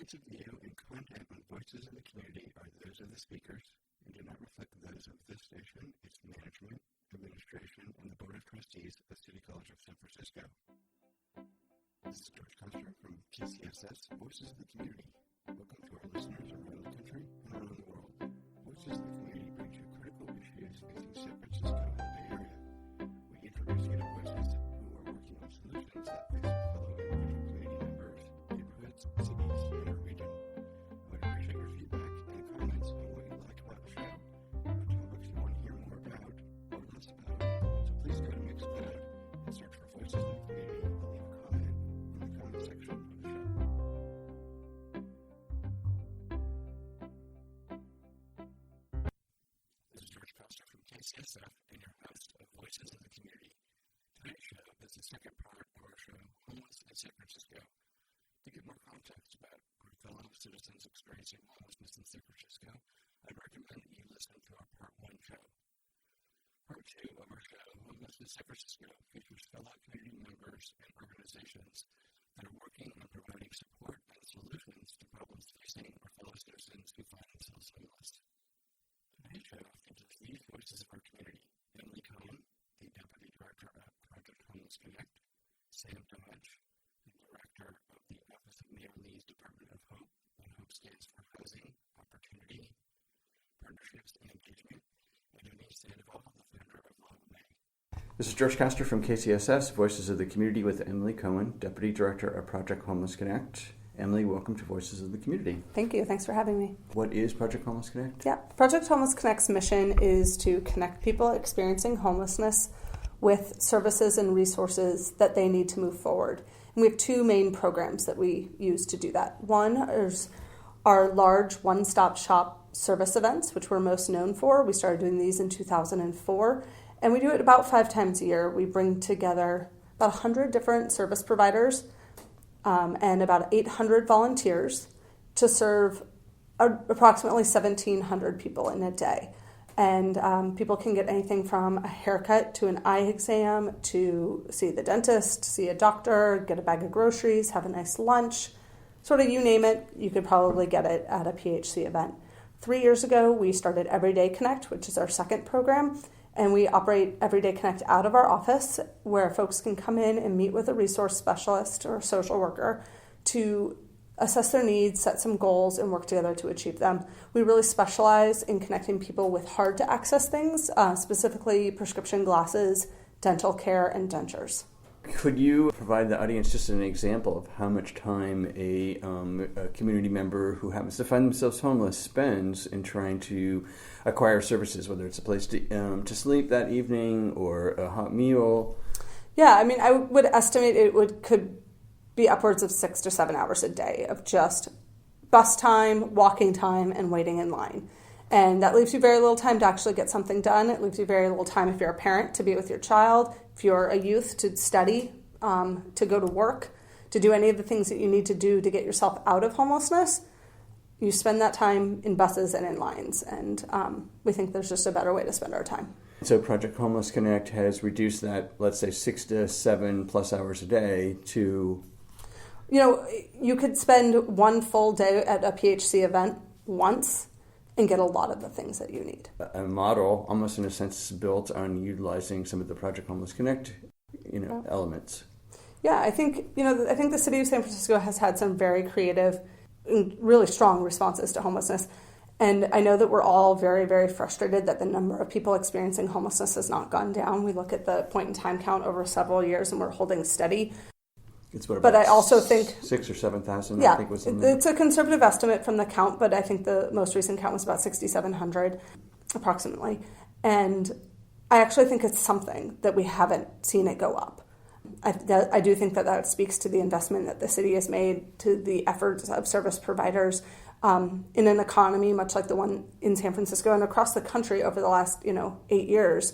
points of view and content on Voices of the Community are those of the speakers and do not reflect those of this station, its management, administration, and the Board of Trustees of City College of San Francisco. This is George Coster from KCSS, Voices of the Community. Welcome to our listeners around the country and around the world. Voices of the Community brings you critical issues facing San Francisco and the Bay Area. We introduce you to voices who are working on solutions that face fellow individual community members, neighborhoods, cities, and our region. I would appreciate your feedback and comments on what you like about the show, on topics you want to hear more about or less about. So please go to Mixcloud and search for Voices of the Community and leave a comment in the comment section of the show. This is George Coster from KCSF and your host of Voices of the Community. Today's show is the second part of our show, Homeless in San Francisco. To get more context about our fellow citizens experiencing homelessness in San Francisco, I'd recommend that you listen to our Part 1 show. Part 2 of our show, Homeless in San Francisco, features fellow community members and organizations that are working on providing support and solutions to problems facing our fellow citizens who find themselves homeless. Today's show features these voices of our community: Emily Cohen, the Deputy Director of Project Homeless Connect; Sam Dodge, the Director of the Office of Mayor Lee's Department of Hope, and Hope stands for Housing, Opportunity, Partnerships, and Engagement; and Denise Sandoval, the founder of Love May. This is George Coster from KCSS, Voices of the Community, with Emily Cohen, Deputy Director of Project Homeless Connect. Emily, welcome to Voices of the Community. Thank you. Thanks for having me. What is Project Homeless Connect? Yeah, Project Homeless Connect's mission is to connect people experiencing homelessness with services and resources that they need to move forward. And we have two main programs that we use to do that. One is our large one-stop shop service events, which we're most known for. We started doing these in 2004, and we do it about 5 times a year. We bring together about 100 different service providers and about 800 volunteers to serve approximately 1,700 people in a day. And people can get anything from a haircut to an eye exam, to see the dentist, see a doctor, get a bag of groceries, have a nice lunch. Sort of you name it, you could probably get it at a PHC event. 3 years ago, we started Everyday Connect, which is our second program. And we operate Everyday Connect out of our office, where folks can come in and meet with a resource specialist or a social worker to assess their needs, set some goals, and work together to achieve them. We really specialize in connecting people with hard-to-access things, specifically prescription glasses, dental care, and dentures. Could you provide the audience just an example of how much time a community member who happens to find themselves homeless spends in trying to acquire services, whether it's a place to sleep that evening or a hot meal? Yeah, I mean, I would estimate could be upwards of 6 to 7 hours a day of just bus time, walking time, and waiting in line. And that leaves you very little time to actually get something done. It leaves you very little time if you're a parent to be with your child, if you're a youth to study, to go to work, to do any of the things that you need to do to get yourself out of homelessness. You spend that time in buses and in lines. And we think there's just a better way to spend our time. So Project Homeless Connect has reduced that, let's say, 6 to 7 plus hours a day to... You know, you could spend one full day at a PHC event once and get a lot of the things that you need. A model, almost in a sense, built on utilizing some of the Project Homeless Connect, elements. Yeah, I think the city of San Francisco has had some very creative and really strong responses to homelessness. And I know that we're all very, very frustrated that the number of people experiencing homelessness has not gone down. We look at the point in time count over several years and we're holding steady. But I also think 6,000 or 7,000. Yeah, I think was in there. It's a conservative estimate from the count, but I think the most recent count was about 6,700, approximately. And I actually think it's something that we haven't seen it go up. I do think that speaks to the investment that the city has made, to the efforts of service providers in an economy much like the one in San Francisco and across the country over the last 8 years.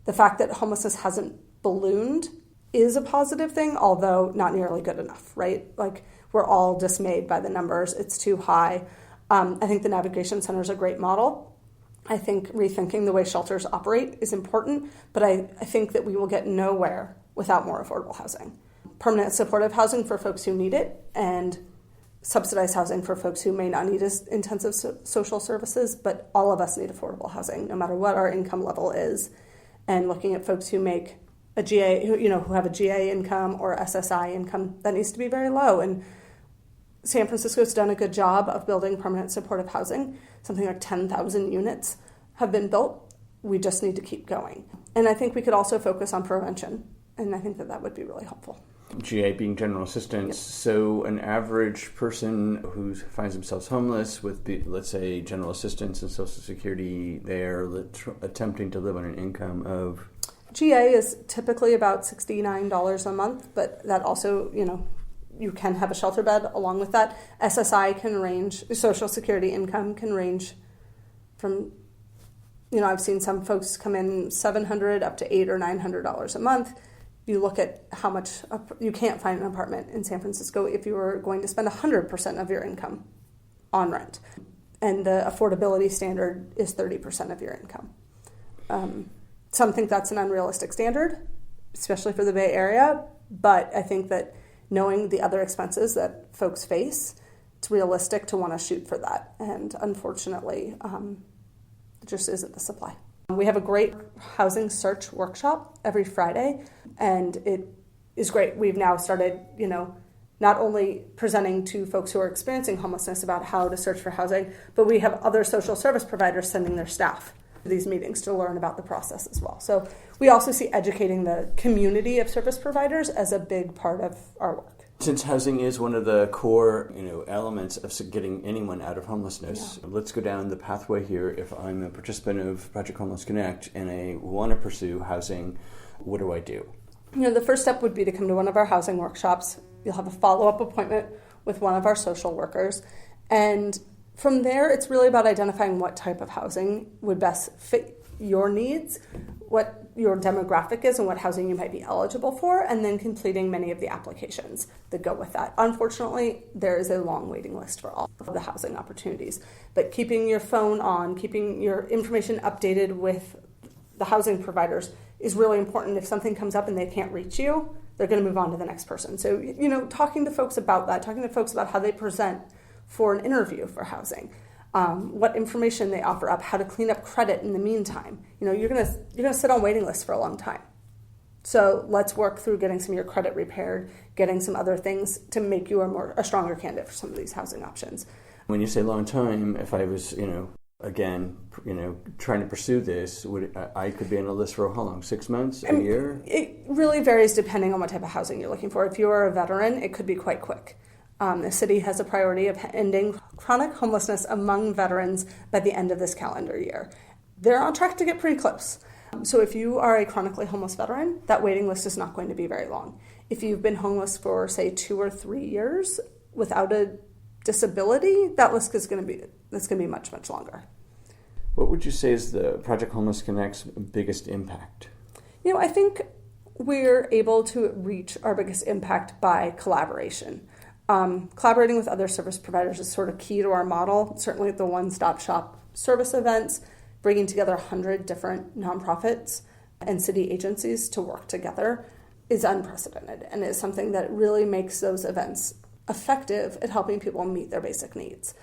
The fact that homelessness hasn't ballooned is a positive thing, although not nearly good enough, right? Like, we're all dismayed by the numbers. It's too high. I think the Navigation Center is a great model. I think rethinking the way shelters operate is important, but I think that we will get nowhere without more affordable housing. Permanent supportive housing for folks who need it, and subsidized housing for folks who may not need as intensive social services, but all of us need affordable housing, no matter what our income level is. And looking at folks who make a GA, who have a GA income or SSI income, that needs to be very low. And San Francisco's done a good job of building permanent supportive housing. Something like 10,000 units have been built. We just need to keep going. And I think we could also focus on prevention, and I think that would be really helpful. GA being general assistance, yep. So an average person who finds themselves homeless with, let's say, general assistance and Social Security, they're attempting to live on an income of? GA is typically about $69 a month, but that also, you can have a shelter bed along with that. SSI can range, Social Security income can range from, I've seen some folks come in $700 up to $800 or $900 a month. You look at how much, you can't find an apartment in San Francisco if you were going to spend 100% of your income on rent. And the affordability standard is 30% of your income. Some think that's an unrealistic standard, especially for the Bay Area, but I think that knowing the other expenses that folks face, it's realistic to want to shoot for that. And unfortunately, it just isn't the supply. We have a great housing search workshop every Friday, and it is great. We've now started, not only presenting to folks who are experiencing homelessness about how to search for housing, but we have other social service providers sending their staff to these meetings to learn about the process as well. So we also see educating the community of service providers as a big part of our work. Since housing is one of the core, elements of getting anyone out of homelessness, Let's go down the pathway here. If I'm a participant of Project Homeless Connect and I want to pursue housing, what do I do? The first step would be to come to one of our housing workshops. You'll have a follow-up appointment with one of our social workers. And from there, it's really about identifying what type of housing would best fit your needs, what your demographic is and what housing you might be eligible for, and then completing many of the applications that go with that. Unfortunately, there is a long waiting list for all of the housing opportunities, but keeping your phone on, keeping your information updated with the housing providers is really important. If something comes up and they can't reach you, they're going to move on to the next person. So, talking to folks about that, talking to folks about how they present for an interview for housing, what information they offer up, how to clean up credit in the meantime. You're gonna sit on waiting lists for a long time. So let's work through getting some of your credit repaired, getting some other things to make you a stronger candidate for some of these housing options. When you say long time, if I was, trying to pursue this, I could be on a list for how long? 6 months, a year? It really varies depending on what type of housing you're looking for. If you are a veteran, it could be quite quick. The city has a priority of ending chronic homelessness among veterans by the end of this calendar year. They're on track to get pretty close. So if you are a chronically homeless veteran, that waiting list is not going to be very long. If you've been homeless for, say, 2 or 3 years without a disability, that list is going to be much, much longer. What would you say is the Project Homeless Connect's biggest impact? I think we're able to reach our biggest impact by collaboration. Collaborating with other service providers is sort of key to our model. Certainly the one-stop shop service events, bringing together 100 different nonprofits and city agencies to work together is unprecedented and is something that really makes those events effective at helping people meet their basic needs.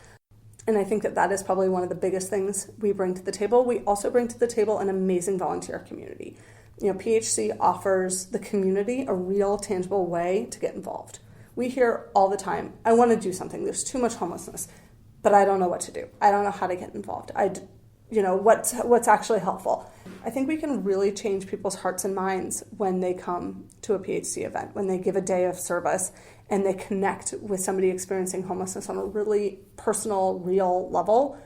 And I think that is probably one of the biggest things we bring to the table. We also bring to the table an amazing volunteer community. PHC offers the community a real, tangible way to get involved. We hear all the time, I want to do something. There's too much homelessness, but I don't know what to do. I don't know how to get involved. What's actually helpful. I think we can really change people's hearts and minds when they come to a PHC event, when they give a day of service and they connect with somebody experiencing homelessness on a really personal, real level.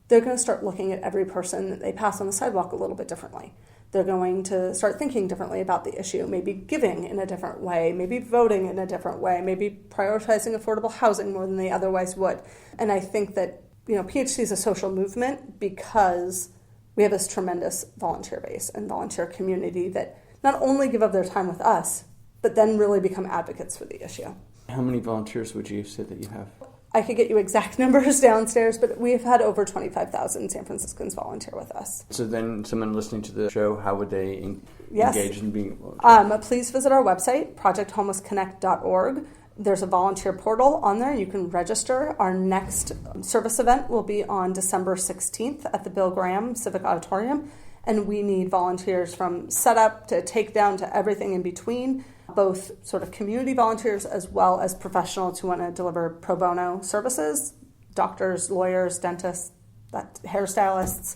They're going to start looking at every person that they pass on the sidewalk a little bit differently. They're going to start thinking differently about the issue, maybe giving in a different way, maybe voting in a different way, maybe prioritizing affordable housing more than they otherwise would. And I think that, PHC is a social movement because we have this tremendous volunteer base and volunteer community that not only give up their time with us, but then really become advocates for the issue. How many volunteers would you say that you have? I could get you exact numbers downstairs, but we've had over 25,000 San Franciscans volunteer with us. So then someone listening to the show, how would they engage in being a volunteer? Please visit our website, projecthomelessconnect.org. There's a volunteer portal on there. You can register. Our next service event will be on December 16th at the Bill Graham Civic Auditorium. And we need volunteers from setup to takedown to everything in between, both sort of community volunteers as well as professionals who want to deliver pro bono services, doctors, lawyers, dentists, hairstylists.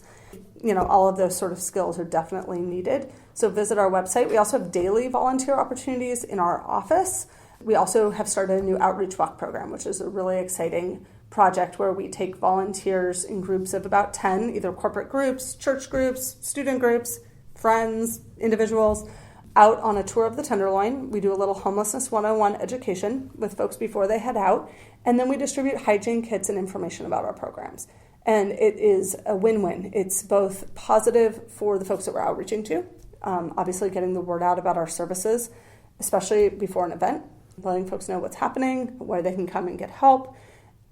All of those sort of skills are definitely needed. So visit our website. We also have daily volunteer opportunities in our office. We also have started a new outreach walk program, which is a really exciting project where we take volunteers in groups of about 10, either corporate groups, church groups, student groups, friends, individuals, out on a tour of the Tenderloin. We do a little homelessness 101 education with folks before they head out, and then we distribute hygiene kits and information about our programs. And it is a win-win. It's both positive for the folks that we're outreaching to, obviously getting the word out about our services, especially before an event, letting folks know what's happening, where they can come and get help,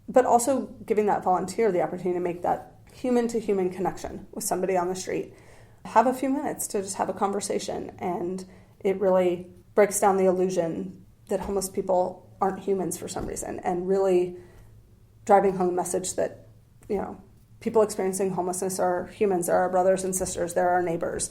but also giving that volunteer the opportunity to make that human-to-human connection with somebody on the street. Have a few minutes to just have a conversation, and it really breaks down the illusion that homeless people aren't humans for some reason, and really driving home the message that, people experiencing homelessness are humans, they're our brothers and sisters, they're our neighbors.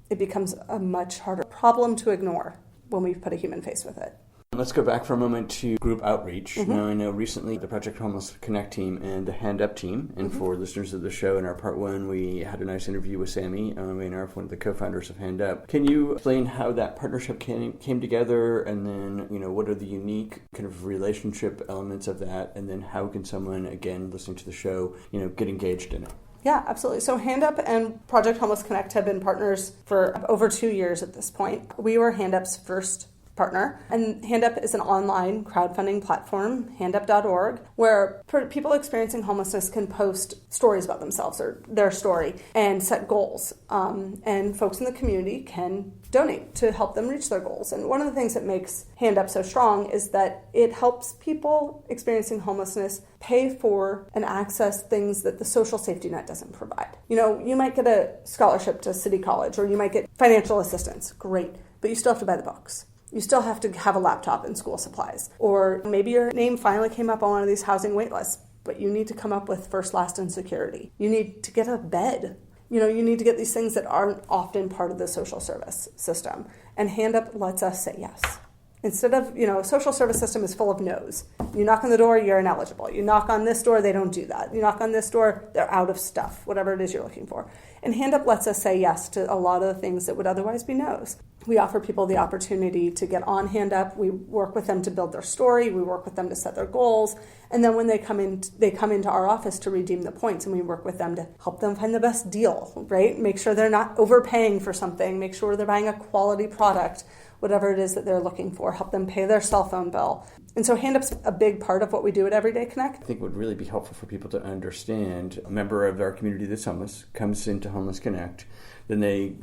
It becomes a much harder problem to ignore when we put a human face with it. Let's go back for a moment to group outreach. Now, I know recently the Project Homeless Connect team and the Hand Up team, and for listeners of the show, in our part one, we had a nice interview with Sammy Maynard, one of the co-founders of Hand Up. Can you explain how that partnership came together, and then, what are the unique kind of relationship elements of that, and then how can someone, again, listening to the show, get engaged in it? Yeah, absolutely. So Hand Up and Project Homeless Connect have been partners for over 2 years at this point. We were Hand Up's first partner, and Hand Up is an online crowdfunding platform, handup.org, where people experiencing homelessness can post stories about themselves or their story and set goals, and folks in the community can donate to help them reach their goals. And one of the things that makes Hand Up so strong is that it helps people experiencing homelessness pay for and access things that the social safety net doesn't provide. You might get a scholarship to City College, or you might get financial assistance. Great. But you still have to buy the books. You still have to have a laptop and school supplies. Or maybe your name finally came up on one of these housing wait lists, but you need to come up with first, last, and security. You need to get a bed. You need to get these things that aren't often part of the social service system. And Hand Up lets us say yes. Instead of, a social service system is full of no's. You knock on the door, you're ineligible. You knock on this door, they don't do that. You knock on this door, they're out of stuff, whatever it is you're looking for. And Hand Up lets us say yes to a lot of the things that would otherwise be no's. We offer people the opportunity to get on Hand Up. We work with them to build their story. We work with them to set their goals. And then when they come into our office to redeem the points, and we work with them to help them find the best deal, right? Make sure they're not overpaying for something. Make sure they're buying a quality product, whatever it is that they're looking for. Help them pay their cell phone bill. And so Hand Up's a big part of what we do at Everyday Connect. I think it would really be helpful for people to understand, a member of our community that's homeless comes into Homeless Connect, then they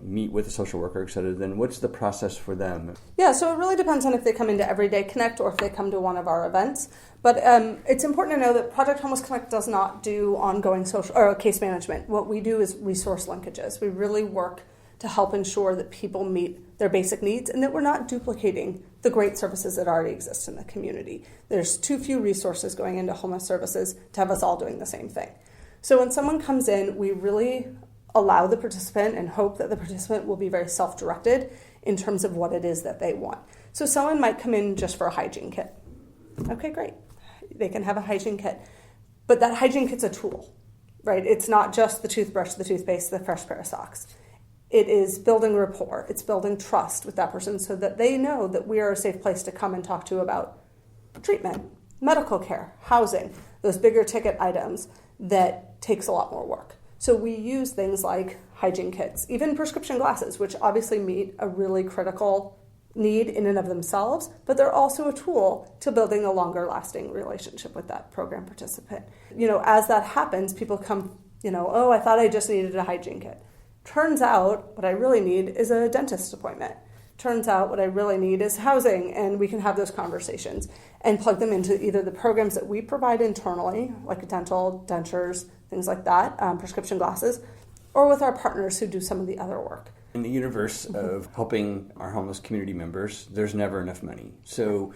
meet with a social worker, et cetera. Then what's the process for them? Yeah, so it really depends on if they come into Everyday Connect or if they come to one of our events. But it's important to know that Project Homeless Connect does not do ongoing social or case management. What we do is resource linkages. We really work to help ensure that people meet their basic needs and that we're not duplicating the great services that already exist in the community. There's too few resources going into homeless services to have us all doing the same thing. So when someone comes in, we really allow the participant and hope that the participant will be very self-directed in terms of what it is that they want. So someone might come in just for a hygiene kit. Okay, great. They can have a hygiene kit. But that hygiene kit's a tool, right? It's not just the toothbrush, the toothpaste, the fresh pair of socks. It is building rapport. It's building trust with that person so that they know that we are a safe place to come and talk to about treatment, medical care, housing, those bigger ticket items that takes a lot more work. So we use things like hygiene kits, even prescription glasses, which obviously meet a really critical need in and of themselves, but they're also a tool to building a longer lasting relationship with that program participant. As that happens, people come, oh, I thought I just needed a hygiene kit. Turns out what I really need is a dentist appointment. Turns out what I really need is housing, and we can have those conversations and plug them into either the programs that we provide internally, like dental, dentures, things like that, prescription glasses, or with our partners who do some of the other work. In the universe of helping our homeless community members, there's never enough money. So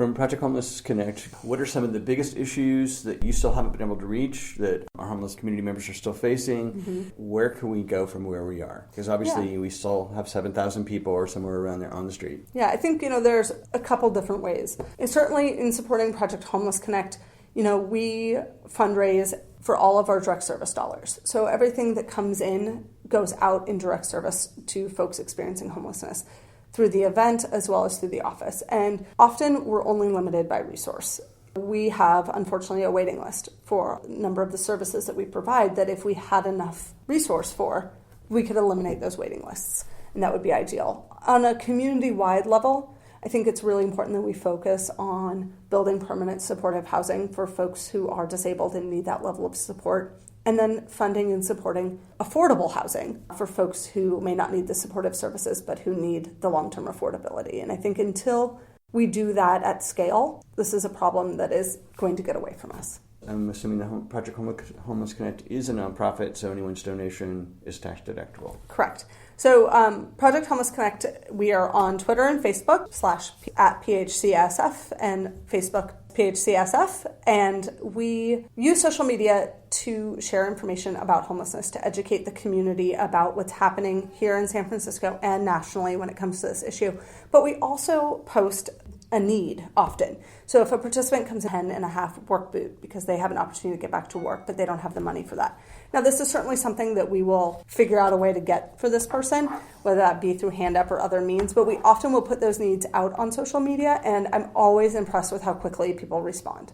From Project Homeless Connect, what are some of the biggest issues that you still haven't been able to reach that our homeless community members are still facing? Mm-hmm. Where can we go from where we are? Because obviously we still have 7,000 people or somewhere around there on the street. Yeah, I think, there's a couple different ways. And certainly in supporting Project Homeless Connect, we fundraise for all of our direct service dollars. So everything that comes in goes out in direct service to folks experiencing homelessness through the event as well as through the office. And often we're only limited by resource. We have, unfortunately, a waiting list for a number of the services that we provide that if we had enough resource for, we could eliminate those waiting lists, and that would be ideal. On a community-wide level, I think it's really important that we focus on building permanent supportive housing for folks who are disabled and need that level of support, and then funding and supporting affordable housing for folks who may not need the supportive services but who need the long-term affordability. And I think until we do that at scale, this is a problem that is going to get away from us. I'm assuming the Project Homeless Connect is a nonprofit, so anyone's donation is tax deductible. Correct. So Project Homeless Connect, we are on Twitter and Facebook @ PHCSF and Facebook PHCSF, and we use social media to share information about homelessness, to educate the community about what's happening here in San Francisco and nationally when it comes to this issue. But we also post a need often. So if a participant comes in 10.5 work boot because they have an opportunity to get back to work, but they don't have the money for that. Now, this is certainly something that we will figure out a way to get for this person, whether that be through hand up or other means, but we often will put those needs out on social media, and I'm always impressed with how quickly people respond.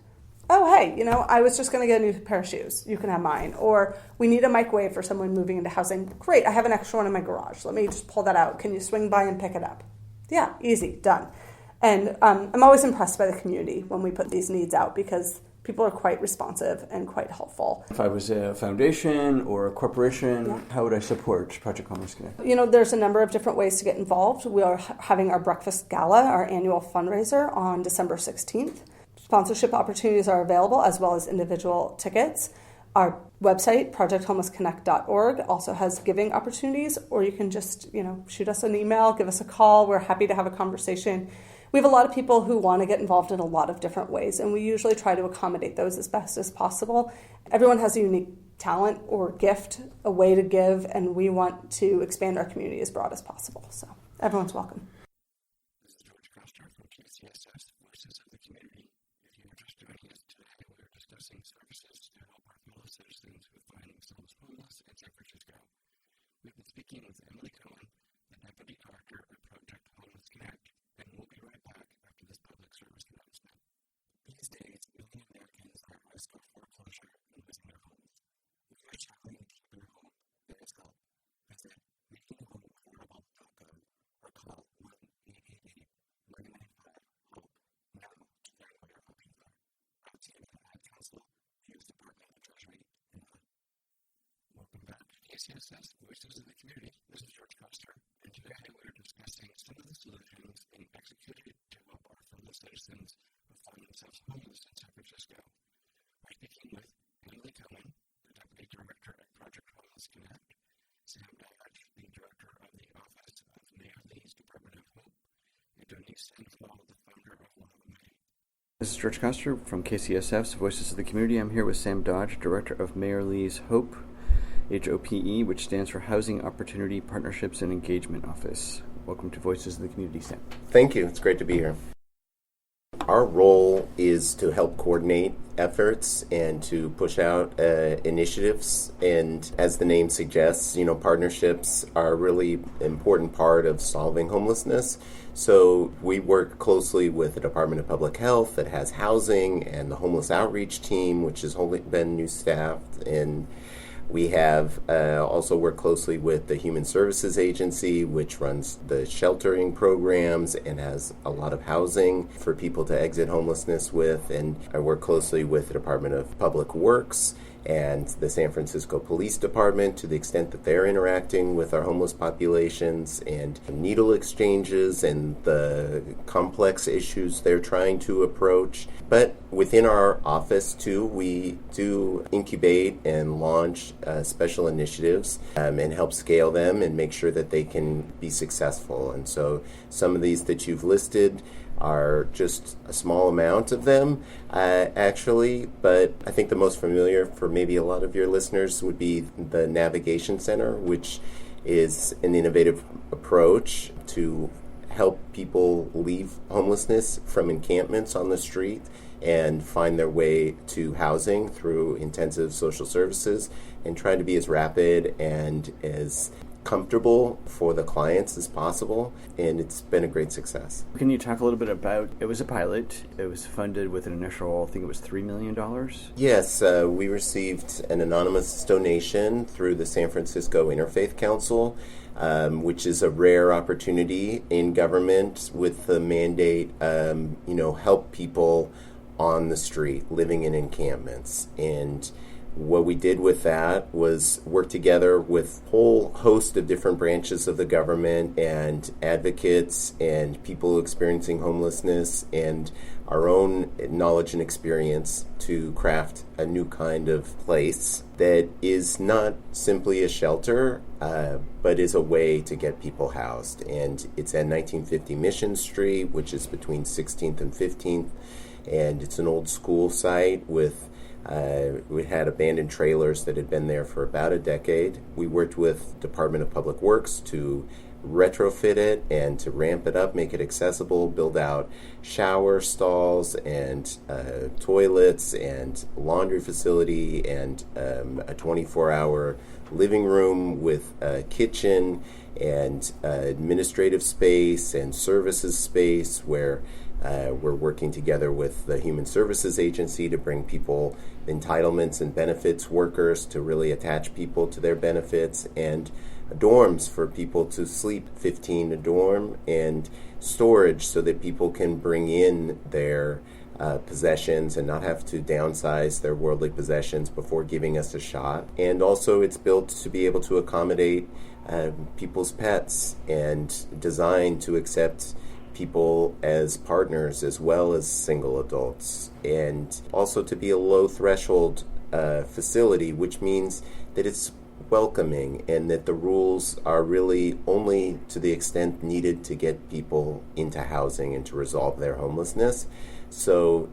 Oh, hey, I was just going to get a new pair of shoes. You can have mine. Or we need a microwave for someone moving into housing. Great, I have an extra one in my garage. Let me just pull that out. Can you swing by and pick it up? Yeah, easy, done. And I'm always impressed by the community when we put these needs out because people are quite responsive and quite helpful. If I was a foundation or a corporation, how would I support Project Homeless Connect? There's a number of different ways to get involved. We are having our breakfast gala, our annual fundraiser, on December 16th. Sponsorship opportunities are available as well as individual tickets. Our website, projecthomelessconnect.org, also has giving opportunities, or you can just, shoot us an email, give us a call. We're happy to have a conversation. We have a lot of people who want to get involved in a lot of different ways, and we usually try to accommodate those as best as possible. Everyone has a unique talent or gift, a way to give, and we want to expand our community as broad as possible. So everyone's welcome. This is George Coster from KCSF, Voices of the Community. If you are just joining us today, we are discussing services to help our fellow citizens who find themselves homeless in San Francisco. We've been speaking with Emily Cohen, the Deputy Director of Project Homeless Connect, and we'll be right back after this public service announcement. These days, many Americans are at risk of foreclosure and losing their homes. If you are struggling to keep your home, there is help. Visit makinghomeaffordable.gov or call 1-888-995-HOPE now to learn what your options are. Brought to you by the Ad Council, U.S. Department of Treasury, and HUD. Welcome back to KCSS, Voices of the Community. This is George Coster, and today we're discussing some of the solutions being executed to help our fellow citizens who find themselves homeless in San Francisco. We're speaking with Emily Cohen, the Deputy Director at Project Homeless Connect, Sam Dodge, the Director of the Office of Mayor Lee's Department of Hope, and Denise Senfeld, the founder of One of May. This is George Coster from KCSF's Voices of the Community. I'm here with Sam Dodge, Director of Mayor Lee's HOPE, HOPE, which stands for Housing Opportunity Partnerships and Engagement Office. Welcome to Voices of the Community, Sam. Thank you. It's great to be here. Our role is to help coordinate efforts and to push out initiatives. And as the name suggests, partnerships are a really important part of solving homelessness. So we work closely with the Department of Public Health that has housing and the Homeless Outreach Team, which has only been new staffed, and we have also worked closely with the Human Services Agency, which runs the sheltering programs and has a lot of housing for people to exit homelessness with. And I work closely with the Department of Public Works and the San Francisco Police Department to the extent that they're interacting with our homeless populations and needle exchanges and the complex issues they're trying to approach. But within our office, too, we do incubate and launch special initiatives and help scale them and make sure that they can be successful. And so some of these that you've listed are just a small amount of them, actually. But I think the most familiar for maybe a lot of your listeners would be the Navigation Center, which is an innovative approach to help people leave homelessness from encampments on the street and find their way to housing through intensive social services, and try to be as rapid and as comfortable for the clients as possible, and it's been a great success. Can you talk a little bit about, it was a pilot, it was funded with an initial, I think it was $3 million? Yes, we received an anonymous donation through the San Francisco Interfaith Council, which is a rare opportunity in government with the mandate, help people on the street living in encampments. And what we did with that was work together with a whole host of different branches of the government and advocates and people experiencing homelessness and our own knowledge and experience to craft a new kind of place that is not simply a shelter, but is a way to get people housed. And it's at 1950 Mission Street, which is between 16th and 15th, and it's an old school site with we had abandoned trailers that had been there for about a decade. We worked with Department of Public Works to retrofit it and to ramp it up, make it accessible, build out shower stalls and toilets and laundry facility and a 24-hour living room with a kitchen and administrative space and services space where we're working together with the Human Services Agency to bring people entitlements and benefits workers to really attach people to their benefits, and dorms for people to sleep 15 a dorm, and storage so that people can bring in their possessions and not have to downsize their worldly possessions before giving us a shot. And also it's built to be able to accommodate people's pets and designed to accept people as partners as well as single adults, and also to be a low threshold facility, which means that it's welcoming and that the rules are really only to the extent needed to get people into housing and to resolve their homelessness. So,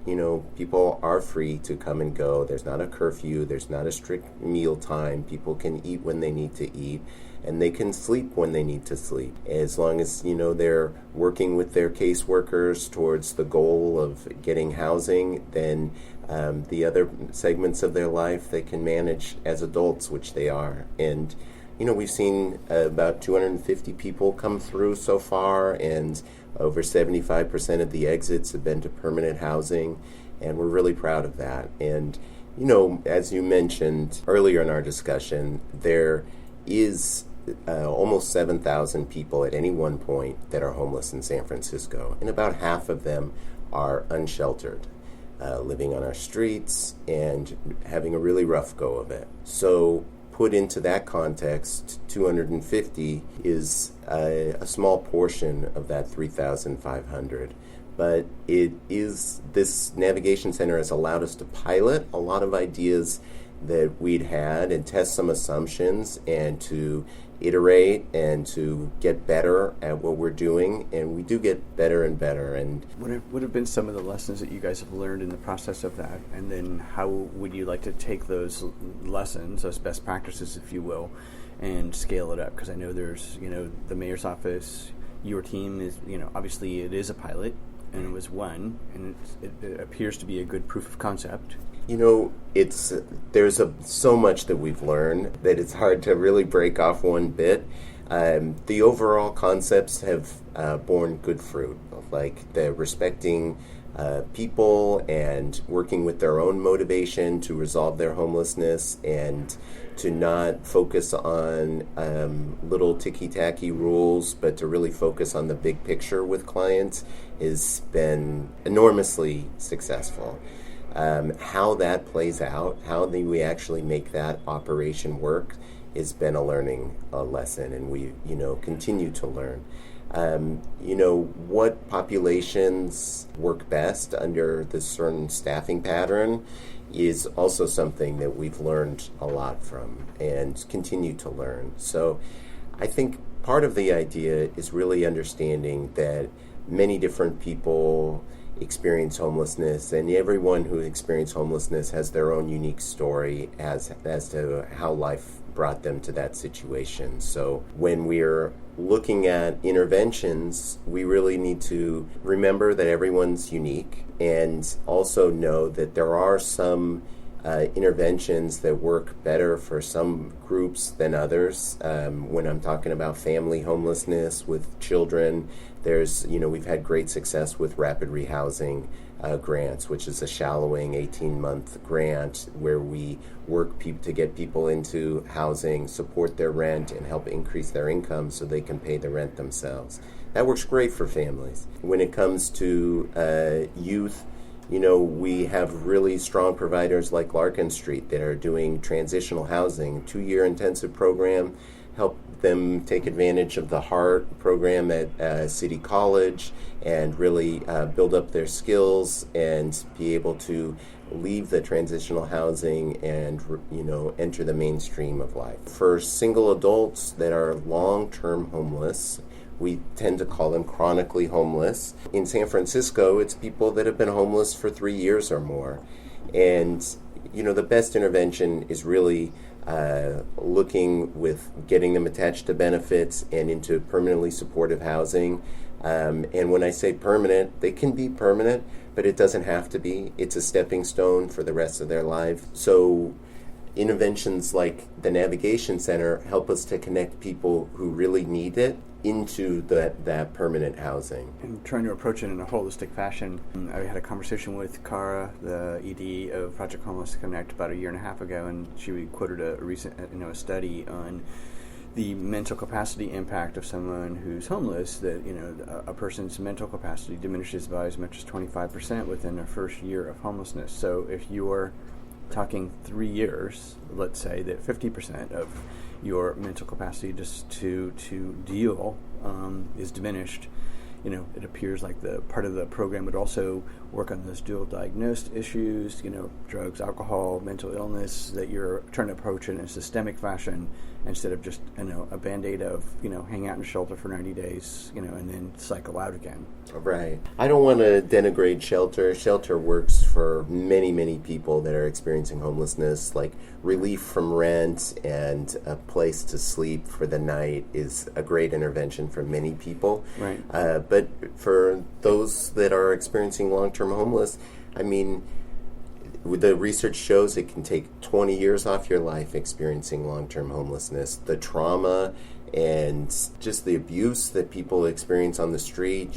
people are free to come and go. There's not a curfew. There's not a strict meal time. People can eat when they need to eat, and they can sleep when they need to sleep. As long as, they're working with their caseworkers towards the goal of getting housing, then the other segments of their life they can manage as adults, which they are. And, we've seen about 250 people come through so far, and over 75% of the exits have been to permanent housing, and we're really proud of that. And, as you mentioned earlier in our discussion, there is almost 7,000 people at any one point that are homeless in San Francisco, and about half of them are unsheltered, living on our streets and having a really rough go of it. So put into that context, 250 is a small portion of that 3,500. But this Navigation Center has allowed us to pilot a lot of ideas that we'd had and test some assumptions and to iterate and to get better at what we're doing, and we do get better and better. And what have been some of the lessons that you guys have learned in the process of that, and then how would you like to take those lessons, those best practices, if you will, and scale it up? Because I know there's, the mayor's office, your team is, obviously it is a pilot, and it was one, and it appears to be a good proof of concept. There's so much that we've learned that it's hard to really break off one bit. The overall concepts have borne good fruit, like the respecting people and working with their own motivation to resolve their homelessness and to not focus on little ticky-tacky rules, but to really focus on the big picture with clients has been enormously successful. How that plays out, how we actually make that operation work, has been a learning lesson, and we, continue to learn. What populations work best under this certain staffing pattern is also something that we've learned a lot from and continue to learn. So I think part of the idea is really understanding that many different people experience homelessness, and everyone who experienced homelessness has their own unique story as to how life brought them to that situation. So when we're looking at interventions, we really need to remember that everyone's unique, and also know that there are some interventions that work better for some groups than others. When I'm talking about family homelessness with children, we've had great success with rapid rehousing grants, which is a shallowing 18-month grant where we work to get people into housing, support their rent, and help increase their income so they can pay the rent themselves. That works great for families. When it comes to youth, we have really strong providers like Larkin Street that are doing transitional housing, 2-year intensive program, help them take advantage of the HEART program at City College and really build up their skills and be able to leave the transitional housing and enter the mainstream of life. For single adults that are long-term homeless, we tend to call them chronically homeless. In San Francisco, it's people that have been homeless for 3 years or more. And, the best intervention is really looking with getting them attached to benefits and into permanently supportive housing. And when I say permanent, they can be permanent, but it doesn't have to be. It's a stepping stone for the rest of their life. So interventions like the Navigation Center help us to connect people who really need it into that permanent housing. And trying to approach it in a holistic fashion. I had a conversation with Cara, the ED of Project Homeless Connect, about a year and a half ago, and she quoted a recent a study on the mental capacity impact of someone who's homeless, that a person's mental capacity diminishes by as much as 25% within their first year of homelessness. So if you're talking 3 years, let's say that 50% of your mental capacity just to deal is diminished. It appears like the part of the program would also work on those dual diagnosed issues, drugs, alcohol, mental illness, that you're trying to approach it in a systemic fashion instead of just, a Band-Aid of, hang out in a shelter for 90 days, and then cycle out again. Right. I don't want to denigrate shelter. Shelter works for many, many people that are experiencing homelessness. Like relief from rent and a place to sleep for the night is a great intervention for many people. Right. But for those that are experiencing long-term homeless, the research shows it can take 20 years off your life experiencing long-term homelessness. The trauma and just the abuse that people experience on the street.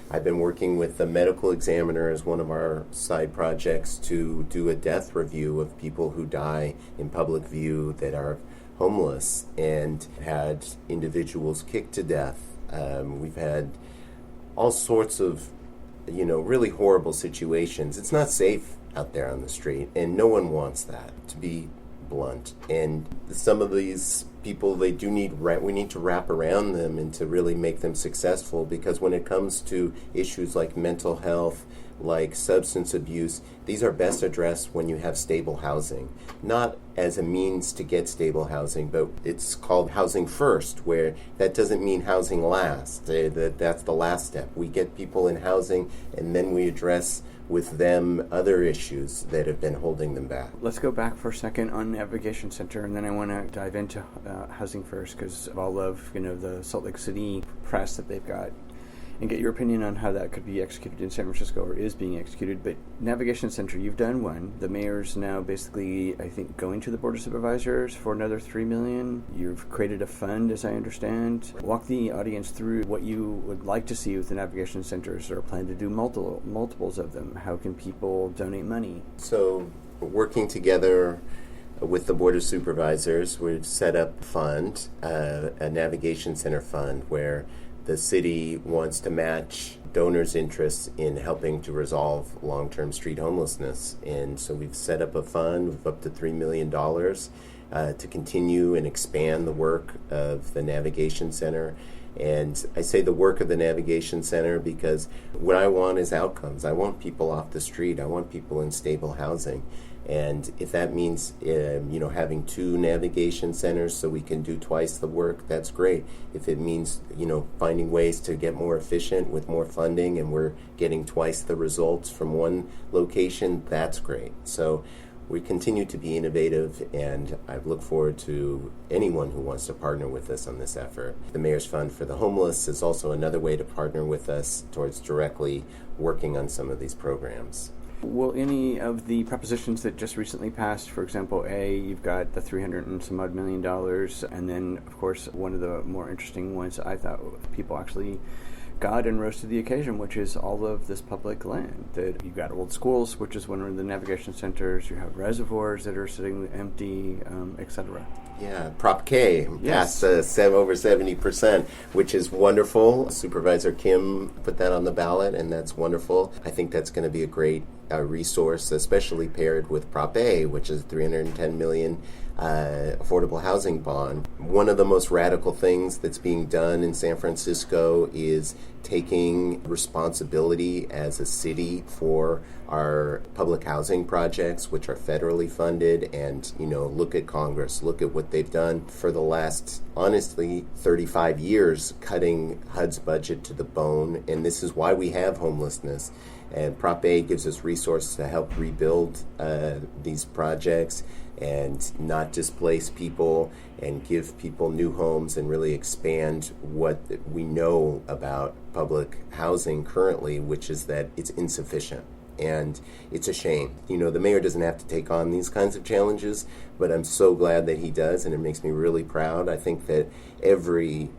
I've been working with the medical examiner as one of our side projects to do a death review of people who die in public view that are homeless, and had individuals kicked to death. We've had all sorts of, really horrible situations. It's not safe out there on the street, and no one wants that, to be blunt. And some of these people, we need to wrap around them and to really make them successful, because when it comes to issues like mental health, like substance abuse, these are best addressed when you have stable housing. Not as a means to get stable housing, but it's called housing first, where that doesn't mean housing last. That's the last step. We get people in housing, and then we address with them other issues that have been holding them back. Let's go back for a second on Navigation Center, and then I want to dive into Housing First, because of all of the Salt Lake City press that they've got, and get your opinion on how that could be executed in San Francisco, or is being executed. But Navigation Center, you've done one. The mayor's now basically, I think, going to the Board of Supervisors for another $3 million. You've created a fund, as I understand. Walk the audience through what you would like to see with the Navigation Centers, or plan to do multiples of them. How can people donate money? So, working together with the Board of Supervisors, we've set up a fund, a Navigation Center fund, where the city wants to match donors' interests in helping to resolve long-term street homelessness. And so we've set up a fund of up to $3 million to continue and expand the work of the Navigation Center. And I say the work of the Navigation Center because what I want is outcomes. I want people off the street. I want people in stable housing. And if that means, having 2 navigation centers so we can do twice the work, that's great. If it means, finding ways to get more efficient with more funding and we're getting twice the results from one location, that's great. So we continue to be innovative, and I look forward to anyone who wants to partner with us on this effort. The Mayor's Fund for the Homeless is also another way to partner with us towards directly working on some of these programs. Will any of the propositions that just recently passed, for example, you've got the $300 and some odd million, and then, of course, one of the more interesting ones I thought people actually got and rose to the occasion, which is all of this public land. That you've got old schools, which is one of the navigation centers. You have reservoirs that are sitting empty, etc. Yeah, Prop K passed over 70%, which is wonderful. Supervisor Kim put that on the ballot, and that's wonderful. I think that's going to be a great resource, especially paired with Prop A, which is $310 million affordable housing bond. One of the most radical things that's being done in San Francisco is taking responsibility as a city for our public housing projects, which are federally funded, and, look at Congress, look at what they've done for the last, honestly, 35 years, cutting HUD's budget to the bone, and this is why we have homelessness. And Prop A gives us resources to help rebuild these projects and not displace people and give people new homes and really expand what we know about public housing currently, which is that it's insufficient. And it's a shame. The mayor doesn't have to take on these kinds of challenges, but I'm so glad that he does, and it makes me really proud. I think that every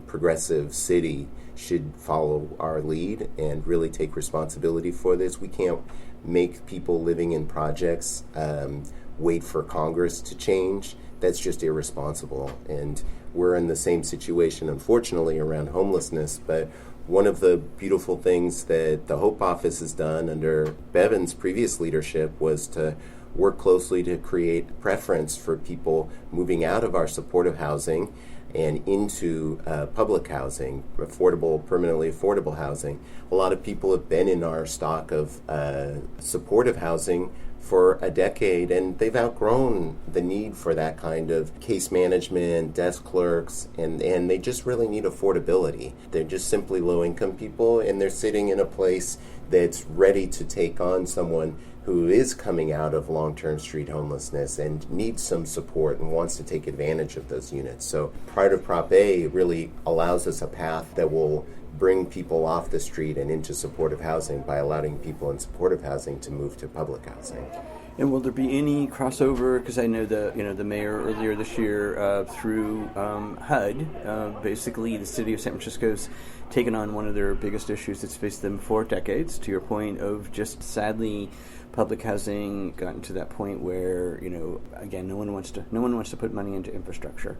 progressive city should follow our lead and really take responsibility for this. We can't make people living in projects wait for Congress to change. That's just irresponsible. And we're in the same situation, unfortunately, around homelessness, but one of the beautiful things that the Hope Office has done under Bevin's previous leadership was to work closely to create preference for people moving out of our supportive housing and into public housing, permanently affordable housing. A lot of people have been in our stock of supportive housing for a decade, and they've outgrown the need for that kind of case management, desk clerks, and they just really need affordability. They're just simply low-income people, and they're sitting in a place that's ready to take on someone who is coming out of long-term street homelessness and needs some support and wants to take advantage of those units. So part of Prop A really allows us a path that will bring people off the street and into supportive housing by allowing people in supportive housing to move to public housing. And will there be any crossover? Because I know the mayor earlier this year through HUD, basically the city of San Francisco's taken on one of their biggest issues that's faced them for decades. To your point of just sadly, public housing gotten to that point where again no one wants to put money into infrastructure.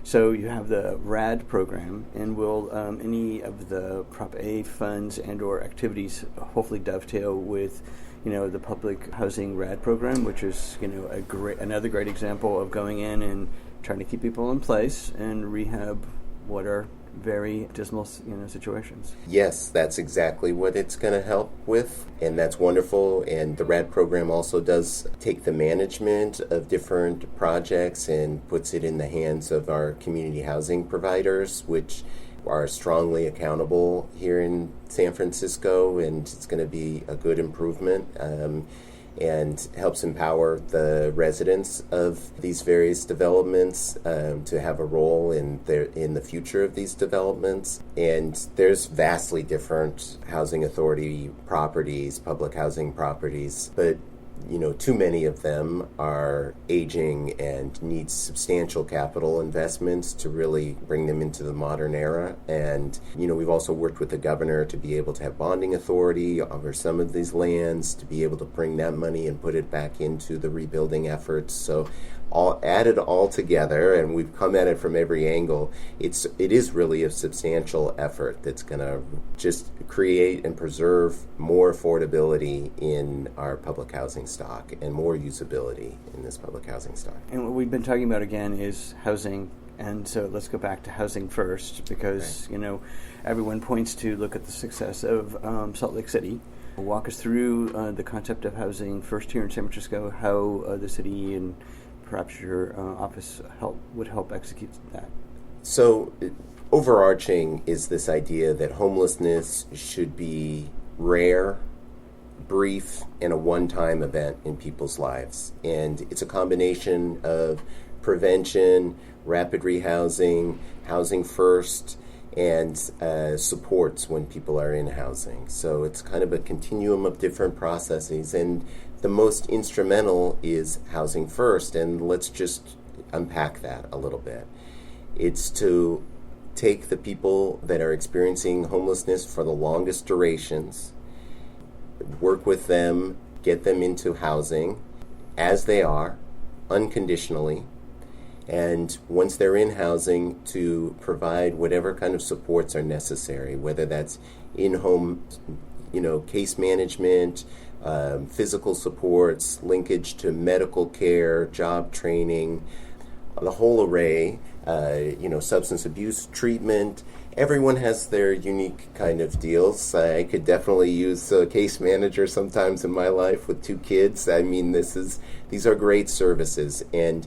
So you have the RAD program, and will any of the Prop A funds and/or activities hopefully dovetail with the public housing RAD program, which is another great example of going in and trying to keep people in place and rehab what are very dismal situations. Yes, that's exactly what it's going to help with, and that's wonderful. And the RAD program also does take the management of different projects and puts it in the hands of our community housing providers, which are strongly accountable here in San Francisco, and it's going to be a good improvement and helps empower the residents of these various developments to have a role in the future of these developments. And there's vastly different housing authority properties, public housing properties, but too many of them are aging and need substantial capital investments to really bring them into the modern era. And, we've also worked with the governor to be able to have bonding authority over some of these lands, to be able to bring that money and put it back into the rebuilding efforts. So added all together, and we've come at it from every angle, it is really a substantial effort that's going to just create and preserve more affordability in our public housing stock and more usability in this public housing stock. And what we've been talking about again is housing, and so let's go back to housing first, because everyone points to look at the success of Salt Lake City. walk us through the concept of Housing First here in San Francisco, how the city and perhaps your office would help execute that? So, overarching is this idea that homelessness should be rare, brief, and a one-time event in people's lives. And it's a combination of prevention, rapid rehousing, housing first, and supports when people are in housing. So it's kind of a continuum of different processes. And the most instrumental is housing first. And let's just unpack that a little bit. It's to take the people that are experiencing homelessness for the longest durations, work with them, get them into housing as they are, unconditionally, and once they're in housing, to provide whatever kind of supports are necessary, whether that's in-home, case management, physical supports, linkage to medical care, job training, the whole array, substance abuse treatment. Everyone has their unique kind of deals. I could definitely use a case manager sometimes in my life with 2 kids. I mean, these are great services, and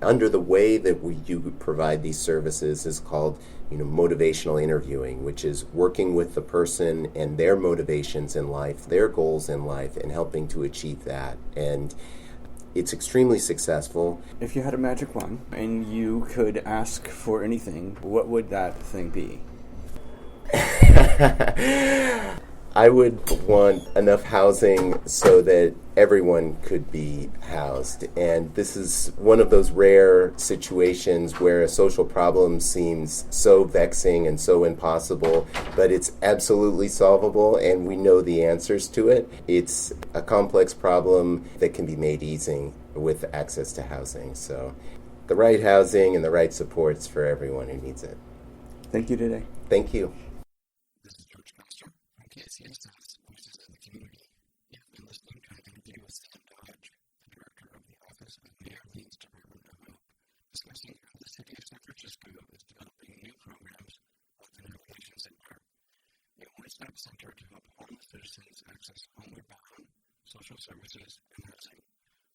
under the way that you provide these services is called, motivational interviewing, which is working with the person and their motivations in life, their goals in life, and helping to achieve that. And it's extremely successful. If you had a magic wand and you could ask for anything, what would that thing be? I would want enough housing so that everyone could be housed. And this is one of those rare situations where a social problem seems so vexing and so impossible, but it's absolutely solvable, and we know the answers to it. It's a complex problem that can be made easy with access to housing. So the right housing and the right supports for everyone who needs it. Thank you today. Thank you. This is George Foster from KCSS, Voices of the Community. You've been listening to an interview with Sam Dodge, the Director of the Office of Mayor Leeds Department of Hope, discussing how the City of San Francisco is developing new programs, often in relations and art. A one-stop center to help homeless citizens access homeward bound, social services, and housing.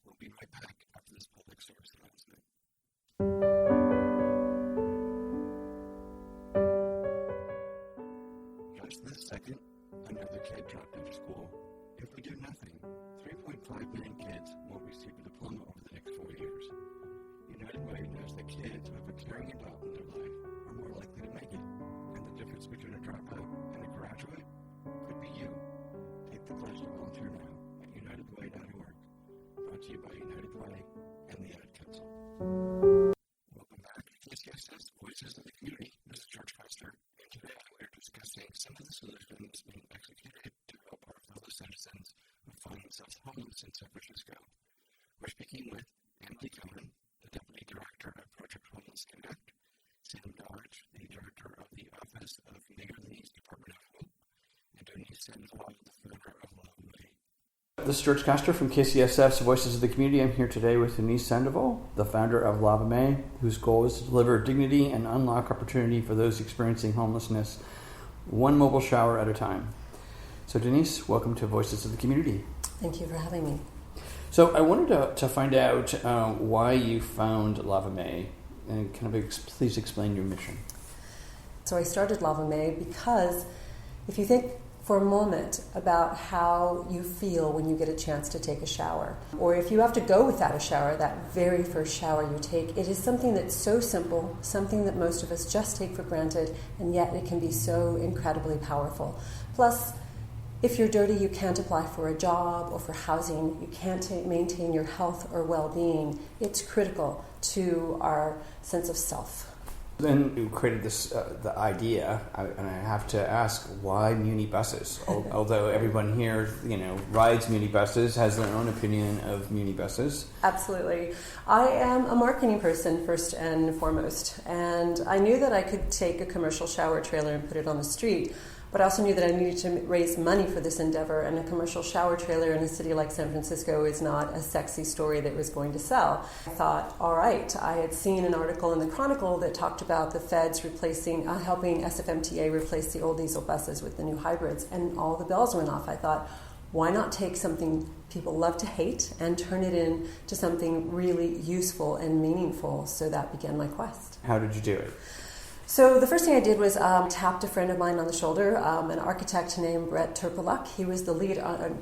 We'll be right back after this public service announcement. Just this second, another kid dropped out of school. If we do nothing, 3.5 million kids will receive a diploma over the next 4 years. United Way knows that kids who have a caring adult in their life are more likely to make it, and the difference between a dropout and a graduate could be you. Take the pledge to volunteer now at unitedway.org. Brought to you by United Way and the Ad Council. Welcome back to KCSS, Voices of the Community. This is George Foster, and today we're discussing some of the solutions being executed to help our fellow citizens who find themselves homeless in San Francisco. We're speaking with Emily Cohen, the Deputy Director of Project Homeless Connect, Sam Dodge, the Director of the Office of Mayor Leeds Department of Hope, and Denise Sandoval, the founder of Love Way. This is George Castor from KCSF's Voices of the Community. I'm here today with Denise Sandoval, the founder of Lava Mae, whose goal is to deliver dignity and unlock opportunity for those experiencing homelessness, one mobile shower at a time. So Denise, welcome to Voices of the Community. Thank you for having me. So I wanted to find out why you found Lava Mae, and please explain your mission. So I started Lava Mae because if you think for a moment about how you feel when you get a chance to take a shower, or if you have to go without a shower, that very first shower you take, it is something that's so simple, something that most of us just take for granted, and yet it can be so incredibly powerful. Plus, if you're dirty, you can't apply for a job or for housing, you can't maintain your health or well-being. It's critical to our sense of self. Then you created this the idea, and I have to ask, why Muni buses? Although everyone here, rides Muni buses, has their own opinion of Muni buses. Absolutely. I am a marketing person first and foremost, and I knew that I could take a commercial shower trailer and put it on the street. But I also knew that I needed to raise money for this endeavor, and a commercial shower trailer in a city like San Francisco is not a sexy story that was going to sell. I thought, all right, I had seen an article in the Chronicle that talked about the feds helping SFMTA replace the old diesel buses with the new hybrids, and all the bells went off. I thought, why not take something people love to hate and turn it into something really useful and meaningful? So that began my quest. How did you do it? So the first thing I did was tapped a friend of mine on the shoulder, an architect named Brett Terpeluk. He was the lead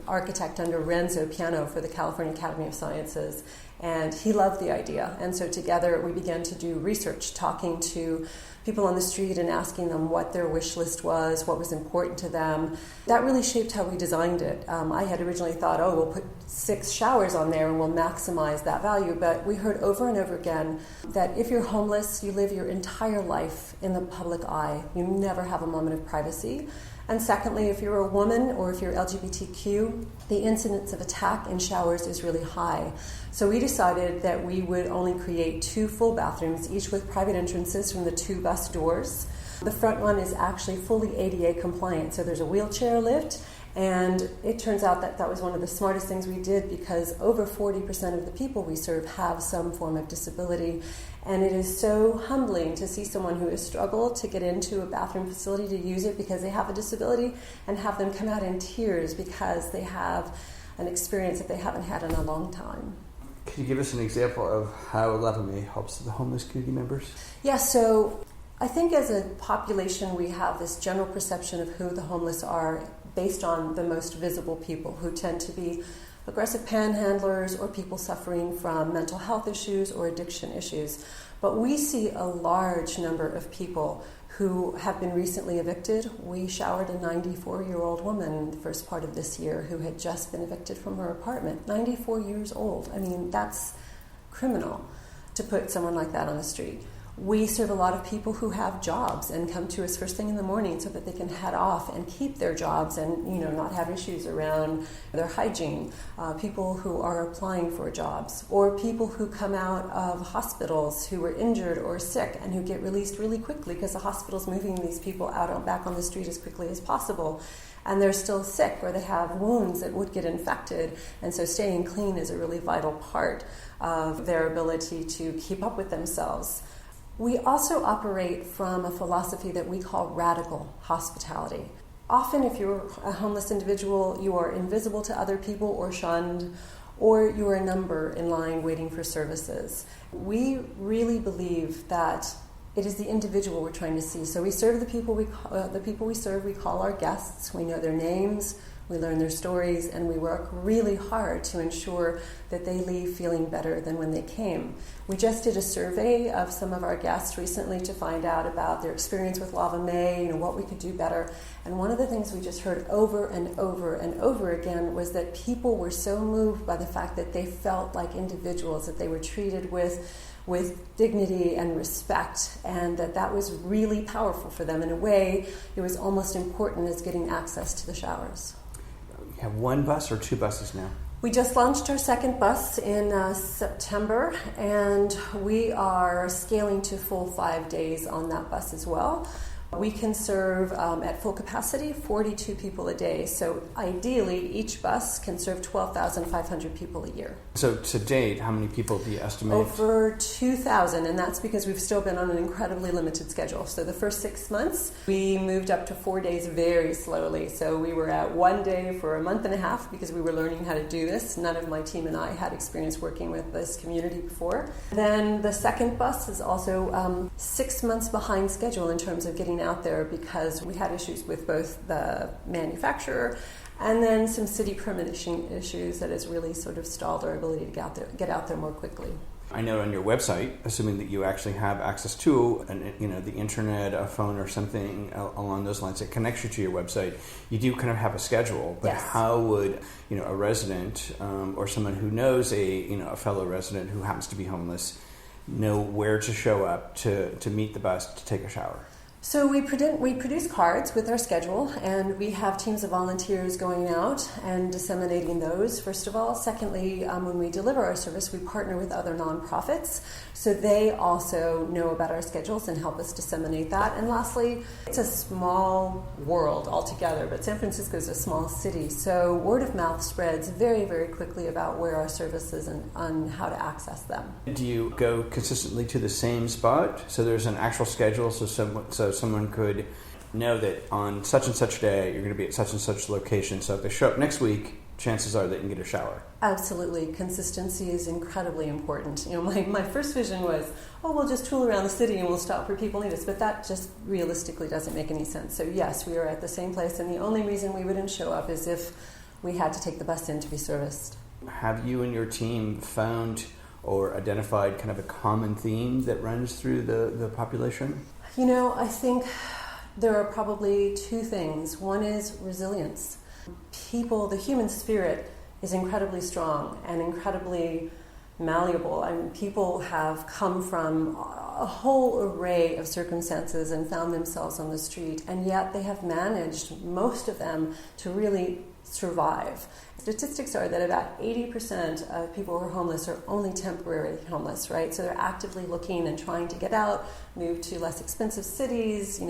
architect under Renzo Piano for the California Academy of Sciences, and he loved the idea. And so together we began to do research, talking to people on the street and asking them what their wish list was, what was important to them. That really shaped how we designed it. I had originally thought, we'll put 6 showers on there and we'll maximize that value. But we heard over and over again that if you're homeless, you live your entire life in the public eye. You never have a moment of privacy. And secondly, if you're a woman or if you're LGBTQ, the incidence of attack in showers is really high. So we decided that we would only create 2 full bathrooms, each with private entrances from the 2 bus doors. The front one is actually fully ADA compliant, so there's a wheelchair lift. And it turns out that that was one of the smartest things we did, because over 40% of the people we serve have some form of disability. And it is so humbling to see someone who has struggled to get into a bathroom facility to use it because they have a disability, and have them come out in tears because they have an experience that they haven't had in a long time. Can you give us an example of how Lava Mae helps the homeless community members? Yeah, so I think as a population we have this general perception of who the homeless are based on the most visible people, who tend to be aggressive panhandlers or people suffering from mental health issues or addiction issues. But we see a large number of people who have been recently evicted. We showered a 94-year-old woman the first part of this year who had just been evicted from her apartment. 94 years old. I mean, that's criminal to put someone like that on the street. We serve a lot of people who have jobs and come to us first thing in the morning so that they can head off and keep their jobs and, not have issues around their hygiene. People who are applying for jobs, or people who come out of hospitals who are injured or sick and who get released really quickly because the hospital's moving these people out and back on the street as quickly as possible. And they're still sick, or they have wounds that would get infected. And so staying clean is a really vital part of their ability to keep up with themselves. We also operate from a philosophy that we call radical hospitality. Often if you're a homeless individual, you are invisible to other people or shunned, or you're a number in line waiting for services. We really believe that it is the individual we're trying to see. So we serve the people we serve, we call our guests, we know their names, we learn their stories, and we work really hard to ensure that they leave feeling better than when they came. We just did a survey of some of our guests recently to find out about their experience with Lava Mae, what we could do better. And one of the things we just heard over and over and over again was that people were so moved by the fact that they felt like individuals, that they were treated with dignity and respect, and that was really powerful for them. In a way, it was almost important as getting access to the showers. You have 1 bus or 2 buses now? We just launched our 2nd bus in September, and we are scaling to full 5 days on that bus as well. We can serve at full capacity 42 people a day. So ideally, each bus can serve 12,500 people a year. So to date, how many people do you estimate? Over 2,000, and that's because we've still been on an incredibly limited schedule. So the first 6 months, we moved up to 4 days very slowly. So we were at 1 day for a month and a half because we were learning how to do this. None of my team and I had experience working with this community before. Then the 2nd bus is also 6 months behind schedule in terms of getting out there, because we had issues with both the manufacturer and then some city permitting issues that has really sort of stalled our ability to get out there more quickly. I know on your website, assuming that you actually have access to the internet, a phone or something along those lines that connects you to your website, you do kind of have a schedule. But yes. How would a resident or someone who knows a fellow resident who happens to be homeless know where to show up to meet the bus to take a shower? So we produce cards with our schedule, and we have teams of volunteers going out and disseminating those, first of all. Secondly, when we deliver our service, we partner with other nonprofits, so they also know about our schedules and help us disseminate that. And lastly, it's a small world altogether, but San Francisco is a small city, so word of mouth spreads very, very quickly about where our service is and on how to access them. Do you go consistently to the same spot? So there's an actual schedule, so someone could know that on such and such day you're going to be at such and such location. So if they show up next week, chances are that you can get a shower. Absolutely. Consistency is incredibly important. My first vision was, we'll just tool around the city and we'll stop where people need us. But that just realistically doesn't make any sense. So yes, we are at the same place, and the only reason we wouldn't show up is if we had to take the bus in to be serviced. Have you and your team found or identified kind of a common theme that runs through the population? I think there are probably two things. One is resilience. The human spirit is incredibly strong and incredibly malleable. People have come from a whole array of circumstances and found themselves on the street, and yet they have managed, most of them, to really survive. Statistics are that about 80% of people who are homeless are only temporarily homeless, right? So they're actively looking and trying to get out, move to less expensive cities,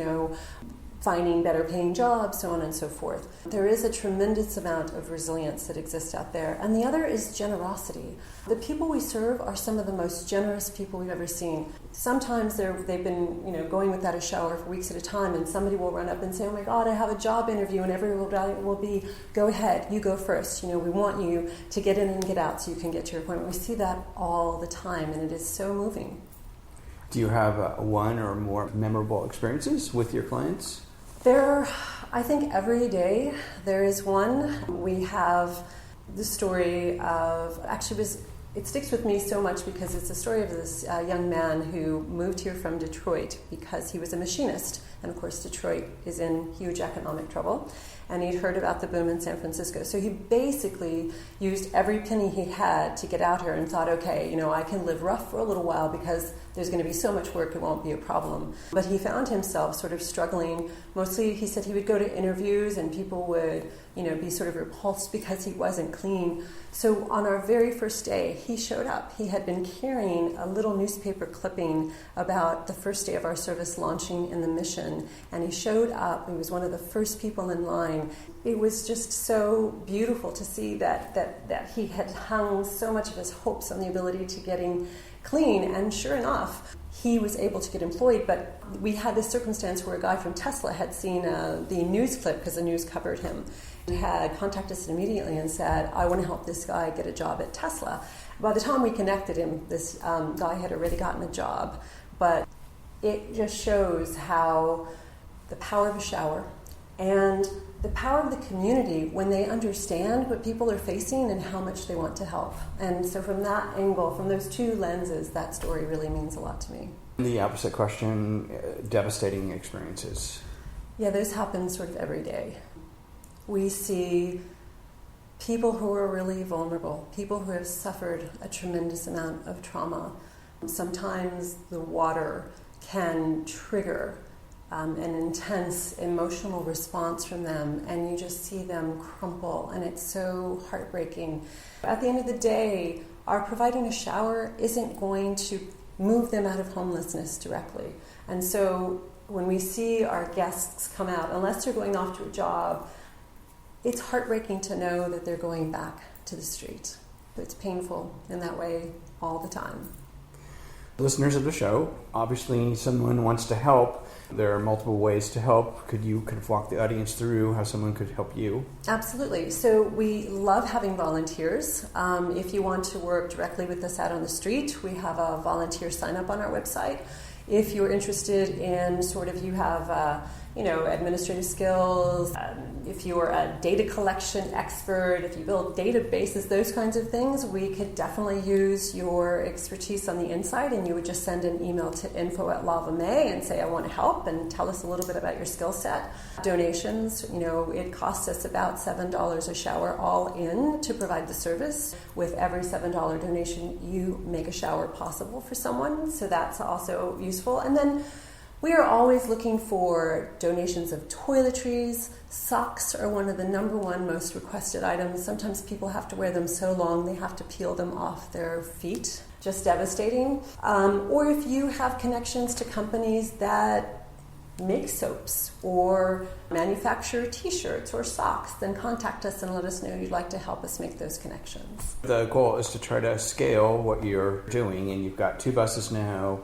finding better paying jobs, so on and so forth. There is a tremendous amount of resilience that exists out there. And the other is generosity. The people we serve are some of the most generous people we've ever seen. Sometimes they've been going without a shower for weeks at a time, and somebody will run up and say, oh my God, I have a job interview, and everyone will be, go ahead, you go first. We want you to get in and get out so you can get to your appointment. We see that all the time, and it is so moving. Do you have one or more memorable experiences with your clients? I think every day there is one. We have the story of, it sticks with me so much because it's a story of this young man who moved here from Detroit because he was a machinist. And of course, Detroit is in huge economic trouble. And he'd heard about the boom in San Francisco. So he basically used every penny he had to get out here and thought, okay, I can live rough for a little while because there's going to be so much work, it won't be a problem. But he found himself sort of struggling. Mostly, he said he would go to interviews and people would, be sort of repulsed because he wasn't clean. So on our very first day, he showed up. He had been carrying a little newspaper clipping about the first day of our service launching in the Mission. And he showed up. He was one of the first people in line. It was just so beautiful to see that he had hung so much of his hopes on the ability to getting clean. And sure enough, he was able to get employed. But we had this circumstance where a guy from Tesla had seen the news clip because the news covered him. He had contacted us immediately and said, I want to help this guy get a job at Tesla. By the time we connected him, this guy had already gotten a job. But it just shows how the power of a shower and the power of the community when they understand what people are facing and how much they want to help. And so from that angle, from those two lenses, that story really means a lot to me. The opposite question, devastating experiences. Yeah, those happen sort of every day. We see people who are really vulnerable, people who have suffered a tremendous amount of trauma. Sometimes the water can trigger an intense emotional response from them, and you just see them crumple, and it's so heartbreaking. At the end of the day, our providing a shower isn't going to move them out of homelessness directly. And so when we see our guests come out, unless they're going off to a job, it's heartbreaking to know that they're going back to the street. It's painful in that way all the time. Listeners of the show, obviously someone wants to help. There are multiple ways to help. Could you kind of walk the audience through how someone could help you? Absolutely. So we love having volunteers. If you want to work directly with us out on the street, we have a volunteer sign up on our website. If you're interested in you have administrative skills, if you're a data collection expert, if you build databases, those kinds of things, we could definitely use your expertise on the inside, and you would just send an email to info@LavaMay and say, I want to help, and tell us a little bit about your skill set. Donations, it costs us about $7 a shower all in to provide the service. With every $7 donation, you make a shower possible for someone, so that's also useful. And then we are always looking for donations of toiletries. Socks are one of the number one most requested items. Sometimes people have to wear them so long they have to peel them off their feet. Just devastating. Or if you have connections to companies that make soaps or manufacture t-shirts or socks, then contact us and let us know you'd like to help us make those connections. The goal is to try to scale what you're doing, and you've got 2 buses now.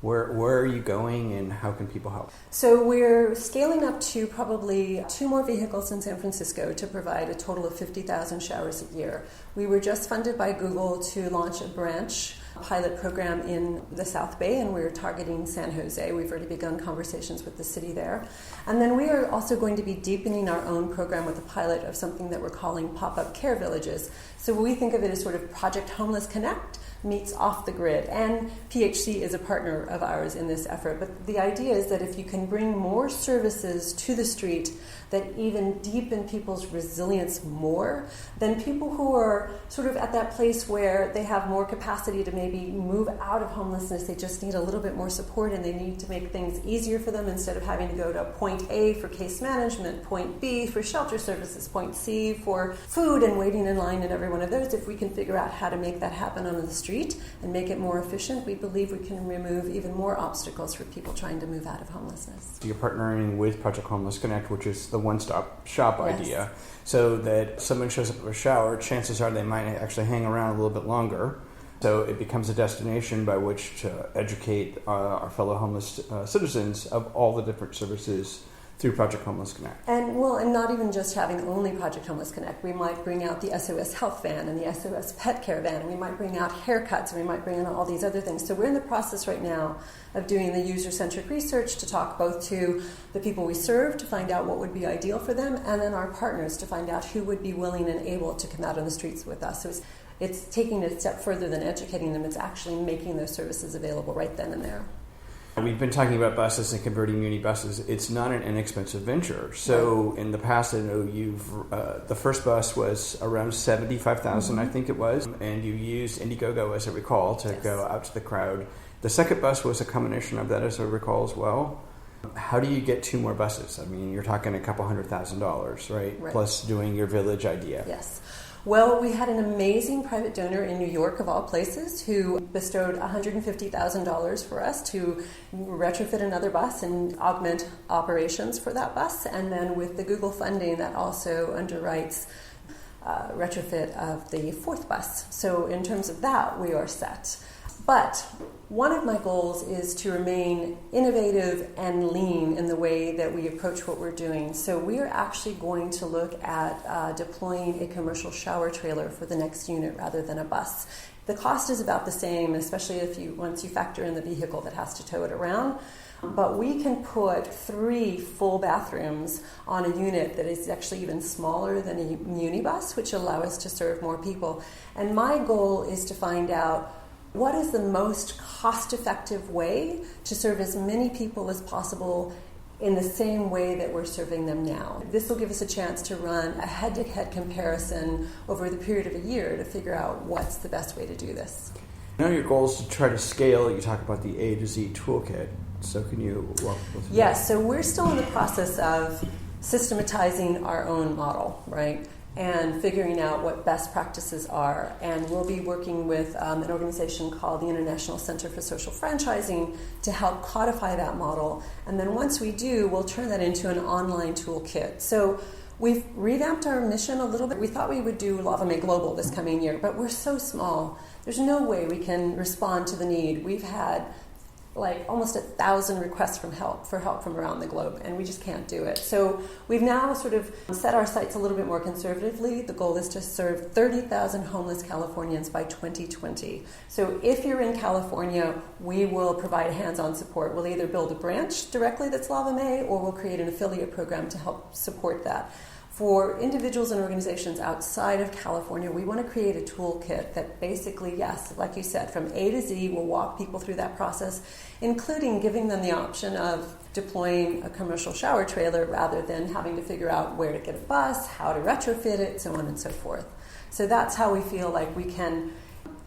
Where are you going, and how can people help? So we're scaling up to probably 2 more vehicles in San Francisco to provide a total of 50,000 showers a year. We were just funded by Google to launch a branch pilot program in the South Bay, and we're targeting San Jose. We've already begun conversations with the city there. And then we are also going to be deepening our own program with a pilot of something that we're calling pop-up care villages. So we think of it as sort of Project Homeless Connect meets Off the Grid, and PHC is a partner of ours in this effort. But the idea is that if you can bring more services to the street that even deepen people's resilience more, then people who are sort of at that place where they have more capacity to maybe move out of homelessness, they just need a little bit more support, and they need to make things easier for them instead of having to go to point A for case management, point B for shelter services, point C for food and waiting in line in every one of those. If we can figure out how to make that happen on the street and make it more efficient, we believe we can remove even more obstacles for people trying to move out of homelessness. You're partnering with Project Homeless Connect, which is the one-stop shop Yes. idea, so that someone shows up at a shower, chances are they might actually hang around a little bit longer. So it becomes a destination by which to educate our fellow homeless citizens of all the different services through Project Homeless Connect. And not even just having only Project Homeless Connect. We might bring out the SOS Health Van and the SOS Pet Care Van, and we might bring out haircuts, and we might bring in all these other things. So we're in the process right now of doing the user-centered research to talk both to the people we serve to find out what would be ideal for them, and then our partners to find out who would be willing and able to come out on the streets with us. So it's taking it a step further than educating them. It's actually making those services available right then and there. We've been talking about buses and converting muni buses. It's not an inexpensive venture. So in the past, I know the first bus was around $75,000, I think it was, and you used Indiegogo, as I recall, to go out to the crowd. The second bus was a combination of that, as I recall, as well. How do you get 2 more buses? I mean, you're talking a couple $100,000, right? Plus doing your village idea. Yes. Well, we had an amazing private donor in New York, of all places, who bestowed $150,000 for us to retrofit another bus and augment operations for that bus. And then with the Google funding, that also underwrites retrofit of the 4th bus. So in terms of that, we are set. But one of my goals is to remain innovative and lean in the way that we approach what we're doing. So we are actually going to look at deploying a commercial shower trailer for the next unit rather than a bus. The cost is about the same, especially once you factor in the vehicle that has to tow it around. But we can put 3 full bathrooms on a unit that is actually even smaller than a unibus, which allow us to serve more people. And my goal is to find out what is the most cost-effective way to serve as many people as possible in the same way that we're serving them now. This will give us a chance to run a head-to-head comparison over the period of a year to figure out what's the best way to do this. Now your goal is to try to scale. You talk about the A to Z toolkit. So can you walk with me? Yes, so we're still in the process of systematizing our own model, right? And figuring out what best practices are. And we'll be working with an organization called the International Center for Social Franchising to help codify that model. And then once we do, we'll turn that into an online toolkit. So we've revamped our mission a little bit. We thought we would do Lava Mae Global this coming year, but we're so small. There's no way we can respond to the need. We've had almost 1,000 requests for help from around the globe, and we just can't do it. So we've now sort of set our sights a little bit more conservatively. The goal is to serve 30,000 homeless Californians by 2020. So if you're in California, we will provide hands-on support. We'll either build a branch directly that's Lava Mae, or we'll create an affiliate program to help support that. For individuals and organizations outside of California, we want to create a toolkit that basically, yes, like you said, from A to Z, will walk people through that process, including giving them the option of deploying a commercial shower trailer rather than having to figure out where to get a bus, how to retrofit it, so on and so forth. So that's how we feel like we can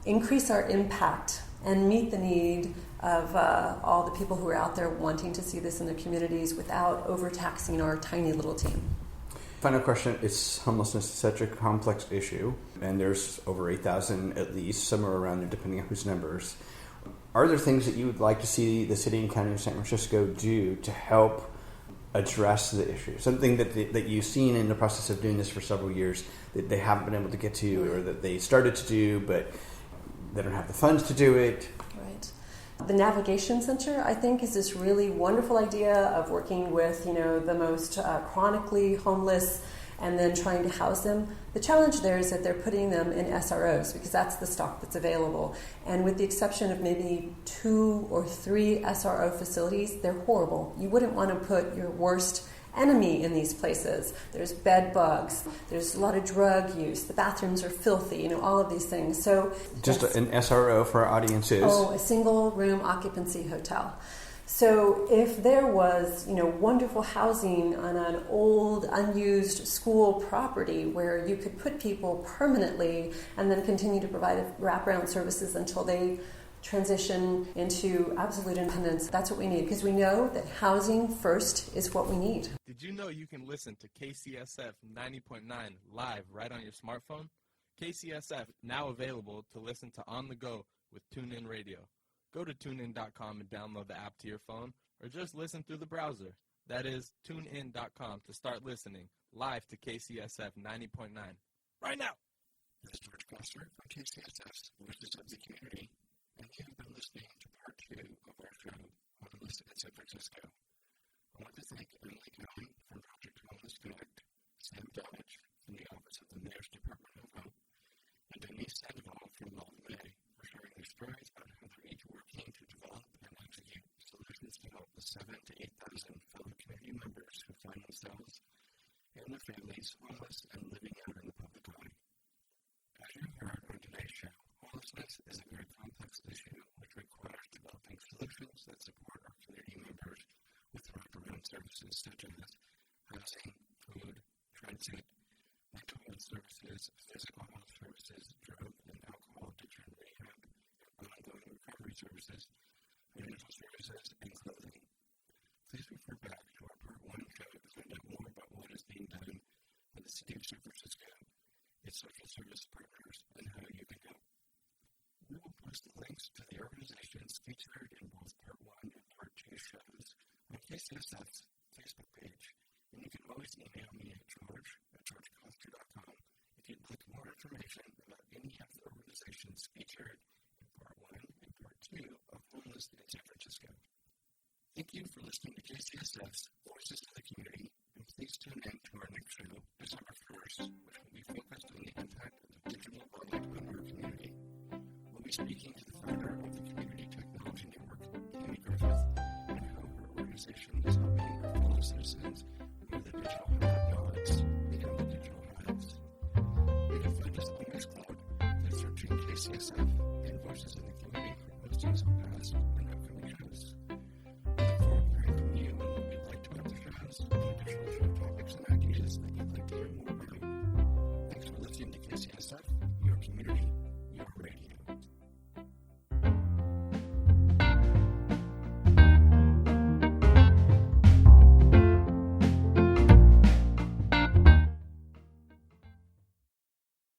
increase our impact and meet the need of all the people who are out there wanting to see this in their communities without overtaxing our tiny little team. Final question. Homelessness is such a complex issue, and there's over 8,000 at least, somewhere around there, depending on whose numbers. Are there things that you would like to see the city and county of San Francisco do to help address the issue? Something that you've seen in the process of doing this for several years that they haven't been able to get to, or that they started to do, but they don't have the funds to do it? Right. The Navigation Center, I think, is this really wonderful idea of working with, the most chronically homeless and then trying to house them. The challenge there is that they're putting them in SROs because that's the stock that's available. And with the exception of maybe 2 or 3 SRO facilities, they're horrible. You wouldn't want to put your worst enemy in these places. There's bed bugs, there's a lot of drug use, the bathrooms are filthy, all of these things. So just an SRO for our audiences. Oh, a single room occupancy hotel. So if there was, wonderful housing on an old, unused school property where you could put people permanently and then continue to provide wraparound services until they transition into absolute independence, that's what we need, because we know that housing first is what we need. Did you know you can listen to KCSF 90.9 live right on your smartphone? KCSF now available to listen to on the go with TuneIn Radio. Go to TuneIn.com and download the app to your phone, or just listen through the browser. That is TuneIn.com to start listening live to KCSF 90.9 right now. This is George Foster from KCSF's Voices of the Community, and you have been listening to part 2 of our show, Homeless in San Francisco. I want to thank Emily Cohen from Project Homeless Connect, Sam Dodge from the Office of the Mayor's Department of Health, and Denise Sandoval from Love May for sharing their stories about how they're each working to develop and execute solutions to help the 7,000 to 8,000 fellow community members who find themselves and their families homeless and living out in the public eye. As you heard on today's show, homelessness is a very complex issue which requires developing solutions that support our community members with wraparound services such as housing, food, transit, mental health services, physical health services, drug and alcohol addiction rehab, and ongoing recovery services, financial services, and clothing. Please refer back to our Part 1 show to find out more about what is being done by the City of San Francisco, its social service partners, and how you can help. We will post the links to the organizations featured in both Part 1 and Part 2 shows on KCSF's Facebook page, and you can always email me at george@georgecoster.com if you'd like more information about any of the organizations featured in Part 1 and Part 2 of Homeless in San Francisco. Thank you for listening to KCSF's Voices of the Community, and please tune in to our next show, December 1st, which will be focused on the impact of the digital world on our community. We'll be speaking to the founder of the Community Technology Network, Tammy Griffith, and how her organization is helping her fellow citizens move the digital nodes become the digital hives. You can find us on Mixcloud by searching KCSF and Voices of the Community for postings of past and upcoming shows. We look forward to hearing from you on what you'd like to add to shows and additional show topics and ideas that you'd like to hear more about. Thanks for listening to KCSF.